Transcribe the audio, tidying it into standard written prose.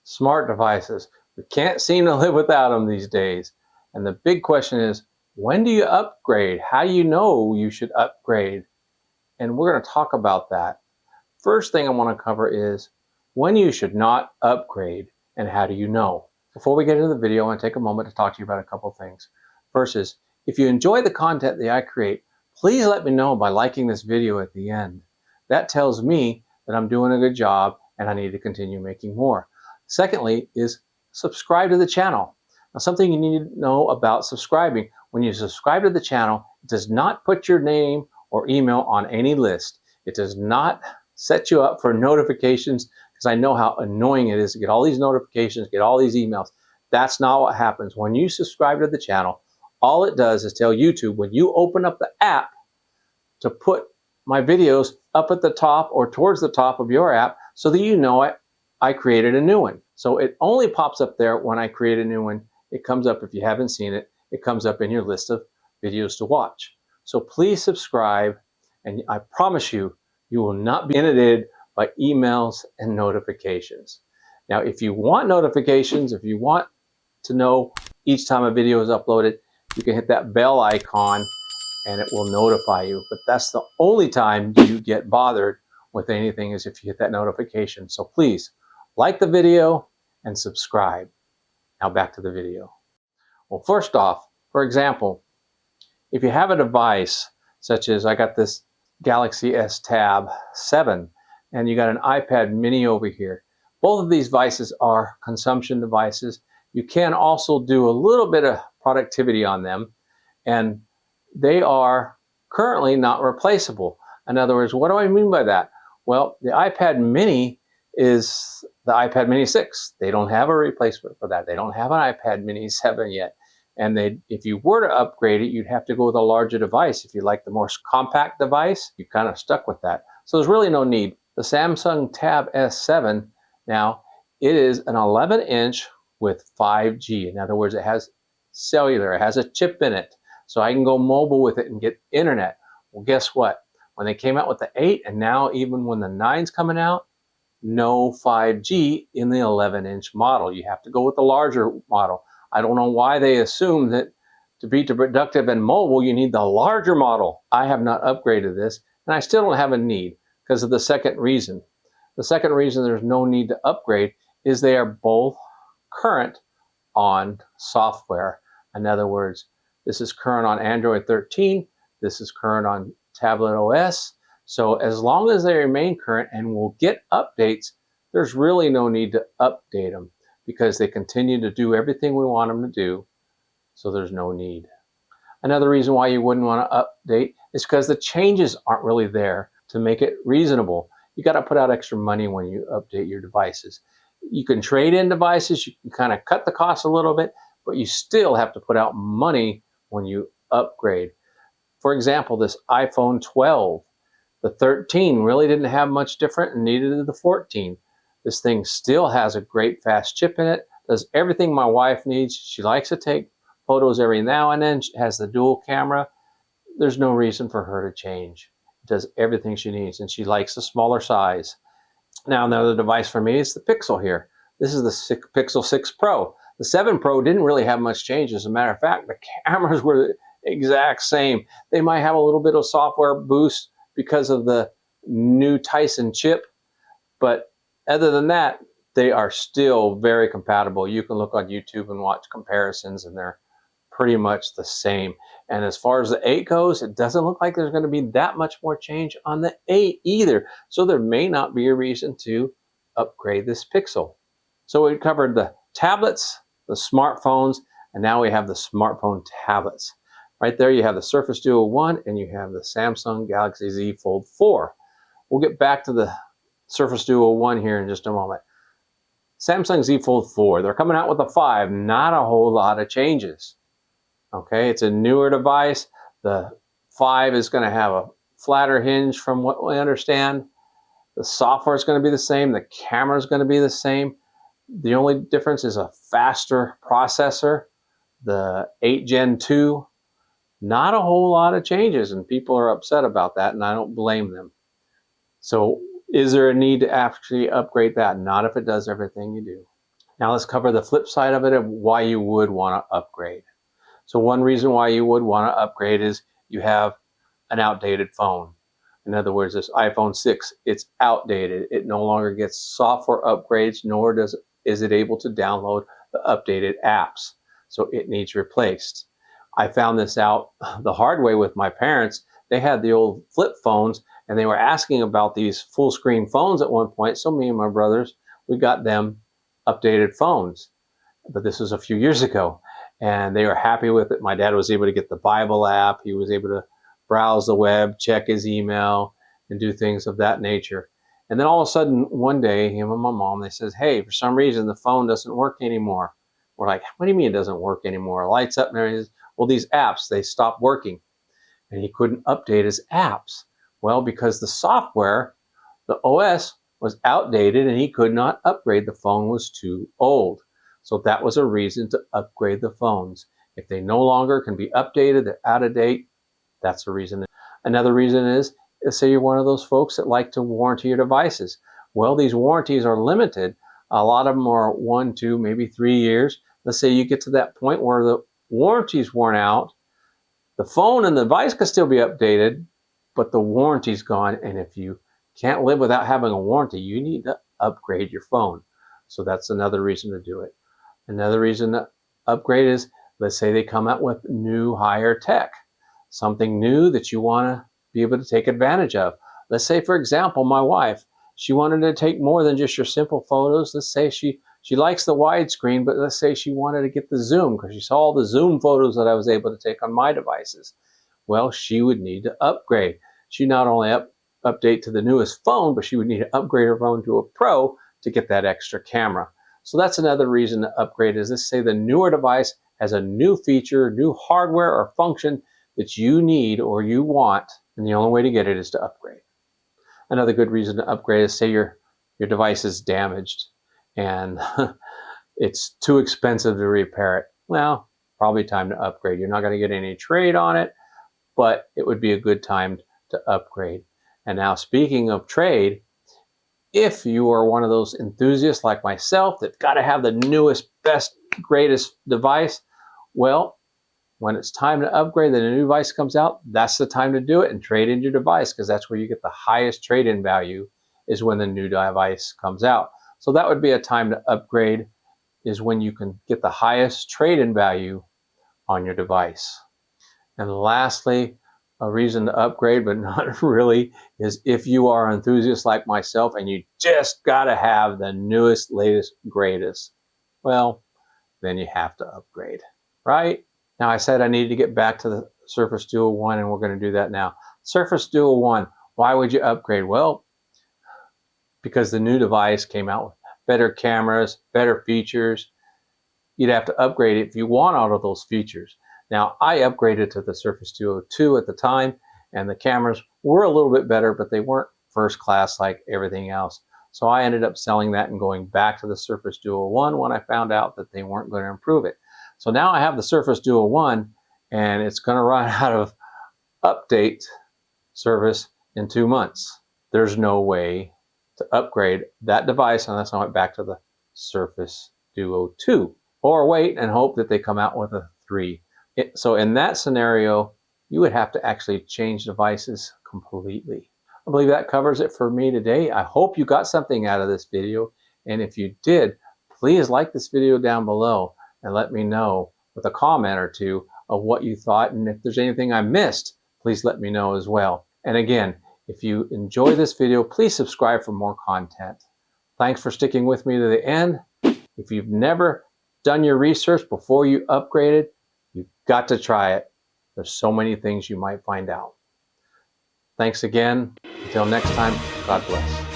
Smart devices. We can't seem to live without them these days. And the big question is, when do you upgrade? How do you know you should upgrade? And we're going to talk about that. First thing I want to cover is when you should not upgrade and how do you know? Before we get into the video, I want to take a moment to talk to you about a couple of things. First is, if you enjoy the content that I create, please let me know by liking this video at the end. That tells me that I'm doing a good job and I need to continue making more. Secondly is subscribe to the channel. Now, something you need to know about subscribing. When you subscribe to the channel, it does not put your name or email on any list. It does not set you up for notifications, because I know how annoying it is to get all these notifications, get all these emails. That's not what happens. When you subscribe to the channel, all it does is tell YouTube when you open up the app to put my videos up at the top or towards the top of your app so that you know I created a new one. So it only pops up there when I create a new one. It comes up, if you haven't seen it, it comes up in your list of videos to watch. So please subscribe, and I promise you, you will not be inundated by emails and notifications. Now, if you want notifications, if you want to know each time a video is uploaded, you can hit that bell icon and it will notify you. But that's the only time you get bothered with anything, is if you hit that notification. So please like the video and subscribe. Now back to the video. Well, first off, for example, if you have a device such as I got this Galaxy S Tab 7 and you got an iPad mini over here. Both of these devices are consumption devices. You can also do a little bit of productivity on them, and they are currently not replaceable. In other words, what do I mean by that? Well, the iPad mini is the iPad mini 6. They don't have a replacement for that. They don't have an iPad mini 7 yet. And if you were to upgrade it, you'd have to go with a larger device. If you like the more compact device, you're kind of stuck with that. So there's really no need. The Samsung Tab S7, now, it is an 11-inch with 5G. In other words, it has cellular, it has a chip in it. So I can go mobile with it and get internet. Well, guess what? When they came out with the 8, and now even when the 9's coming out, no 5G in the 11-inch model. You have to go with the larger model. I don't know why they assume that to be productive and mobile, you need the larger model. I have not upgraded this, and I still don't have a need because of the second reason. The second reason there's no need to upgrade is they are both current on software. In other words, this is current on Android 13, this is current on tablet OS. So as long as they remain current and will get updates, there's really no need to update them, because they continue to do everything we want them to do, so there's no need. Another reason why you wouldn't want to update is because the changes aren't really there to make it reasonable. You got to put out extra money when you update your devices. You can trade in devices, you can kind of cut the cost a little bit, but you still have to put out money when you upgrade. For example, this iPhone 12, the 13 really didn't have much different, and neither did the 14. This thing still has a great fast chip in it, does everything my wife needs. She likes to take photos every now and then. She has the dual camera. There's no reason for her to change. It does everything she needs, and she likes the smaller size. Now, another device for me is the Pixel here. This is the Pixel 6 Pro. The 7 Pro didn't really have much change. As a matter of fact, the cameras were the exact same. They might have a little bit of software boost because of the new Tyson chip, but other than that, they are still very compatible. You can look on YouTube and watch comparisons, and they're pretty much the same. And as far as the 8 goes, it doesn't look like there's going to be that much more change on the 8 either. So there may not be a reason to upgrade this Pixel. So we covered the tablets, the smartphones, and now we have the smartphone tablets. Right there you have the Surface Duo 1 and you have the Samsung Galaxy Z Fold 4. We'll get back to the Surface Duo 1 here in just a moment. Samsung Z Fold 4, they're coming out with a 5, not a whole lot of changes. Okay, it's a newer device. The 5 is going to have a flatter hinge from what we understand. The software is going to be the same. The camera is going to be the same. The only difference is a faster processor. The 8 Gen 2, not a whole lot of changes, and people are upset about that, and I don't blame them. So is there a need to actually upgrade that? Not if it does everything you do. Now let's cover the flip side of it of why you would want to upgrade. So one reason why you would want to upgrade is you have an outdated phone. In other words, this iPhone 6, it's outdated. It no longer gets software upgrades, nor is it able to download the updated apps. So it needs replaced. I found this out the hard way with my parents. They had the old flip phones, and they were asking about these full screen phones at one point. So me and my brothers, we got them updated phones. But this was a few years ago, and they were happy with it. My dad was able to get the Bible app. He was able to browse the web, check his email, and do things of that nature. And then all of a sudden, one day, him and my mom, they says, hey, for some reason, the phone doesn't work anymore. We're like, what do you mean it doesn't work anymore? It lights up and everything. Well, these apps, they stopped working. And he couldn't update his apps. Well, because the software, the OS, was outdated and he could not upgrade. The phone was too old. So that was a reason to upgrade the phones. If they no longer can be updated, they're out of date, that's a reason. Another reason is, say you're one of those folks that like to warranty your devices. Well, these warranties are limited. A lot of them are 1, 2, maybe 3 years. Let's say you get to that point where the warranty's worn out. The phone and the device can still be updated, but the warranty's gone. And if you can't live without having a warranty, you need to upgrade your phone. So that's another reason to do it. Another reason to upgrade is, let's say they come out with new higher tech, something new that you want to be able to take advantage of. Let's say, for example, my wife, she wanted to take more than just your simple photos. Let's say she likes the widescreen, but let's say she wanted to get the zoom because she saw all the zoom photos that I was able to take on my devices. Well, she would need to upgrade. She not only update to the newest phone, but she would need to upgrade her phone to a Pro to get that extra camera. So that's another reason to upgrade is, let's say the newer device has a new feature, new hardware or function that you need or you want, and the only way to get it is to upgrade. Another good reason to upgrade is, say your device is damaged and it's too expensive to repair it. Well, probably time to upgrade. You're not going to get any trade on it, but it would be a good time to upgrade. And now, speaking of trade, if you are one of those enthusiasts like myself that got to have the newest, best, greatest device, well, when it's time to upgrade, the new device comes out, that's the time to do it and trade in your device, because that's where you get the highest trade-in value, is when the new device comes out. So that would be a time to upgrade, is when you can get the highest trade-in value on your device. And lastly, a reason to upgrade, but not really, is if you are an enthusiast like myself and you just got to have the newest, latest, greatest, well, then you have to upgrade, right? Now, I said I needed to get back to the Surface Duo 1, and we're going to do that now. Surface Duo 1, why would you upgrade? Well, because the new device came out with better cameras, better features. You'd have to upgrade it if you want all of those features. Now, I upgraded to the Surface Duo 2 at the time, and the cameras were a little bit better, but they weren't first class like everything else. So I ended up selling that and going back to the Surface Duo 1 when I found out that they weren't going to improve it. So now I have the Surface Duo 1, and it's going to run out of update service in 2 months. There's no way to upgrade that device unless I went back to the Surface Duo 2, or wait and hope that they come out with a 3. So in that scenario, you would have to actually change devices completely. I believe that covers it for me today. I hope you got something out of this video. And if you did, please like this video down below and let me know with a comment or two of what you thought. And if there's anything I missed, please let me know as well. And again, if you enjoy this video, please subscribe for more content. Thanks for sticking with me to the end. If you've never done your research before you upgraded, you've got to try it. There's so many things you might find out. Thanks again. Until next time, God bless.